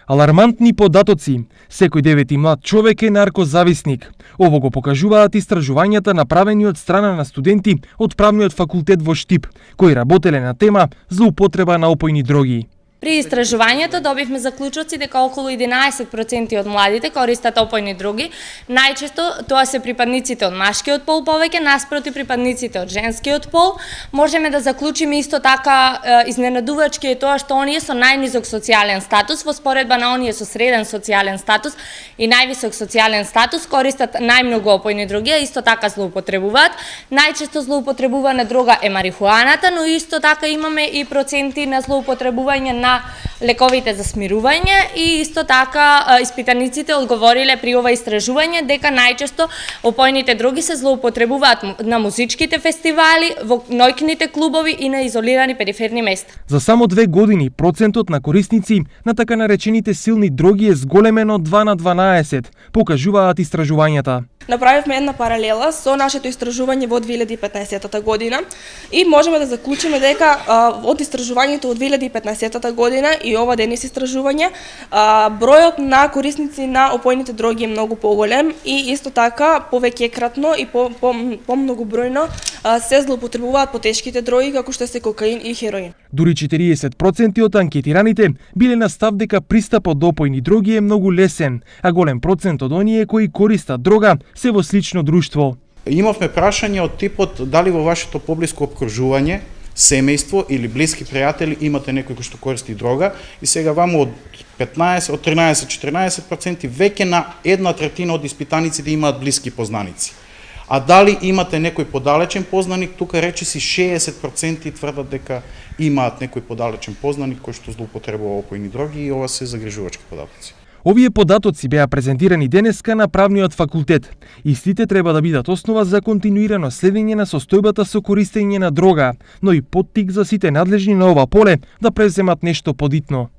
Алармантни податоци. Секој девети млад човек е наркозависник. Ово го покажуваат истражувањата направени од страна на студенти од правниот факултет во Штип, кои работеле на тема злоупотреба на опојни дроги. При истражувањето добивме заклучоци дека околу 11% од младите користат опојни дроги. Најчесто тоа се припадниците од машкиот пол повеќе наспроти припадниците од женскиот пол. Можеме да заклучиме исто така изненадувачки е тоа што оние со најнизок социјален статус во споредба на оние со среден социјален статус и највисок социјален статус користат најмногу опојни дроги, а исто така злоупотребуваат. Најчесто злоупотребувана дрога е марихуаната, но исто така имаме и проценти на злоупотребување на лековите за смирување и исто така испитаниците одговориле при ова истражување дека најчесто опојните дроги се злоупотребуваат на музичките фестивали, во ноќните клубови и на изолирани периферни места. За само 2 години процентот на корисници на така наречените силни дроги е зголемен од 2 на 12, покажуваат истражувањата. Направивме една паралела со нашето истражување во 2015 година и можеме да заклучиме дека од истражувањето од 2015 година и ова денес истражување бројот на корисници на опојните дроги е многу поголем и исто така повеќекратно и помногубројно се злоупотребуваат потешките дроги како што се кокаин и хероин. Дури 40% од анкетираните биле на став дека пристапот до опојни дроги е многу лесен, а голем процент од оние кои користат дрога се во слично друштво. Имавме прашање од типот дали во вашето поблиско опкружување, семејство или блиски пријатели имате некој кој што користи дрога и сега ваму од 13-14% веќе на 1/3 од испитаниците имаат блиски познаници. А дали имате некој подалечен познаник, тука речиси 60% тврдат дека имаат некој подалечен познаник кој што злоупотребува опојни дроги и ова се загрижувачки податоци. Овие податоци беа презентирани денеска на правниот факултет. Истите треба да бидат основа за континуирано следење на состојбата со користење на дрога, но и поттик за сите надлежни на ова поле да преземат нешто подитно.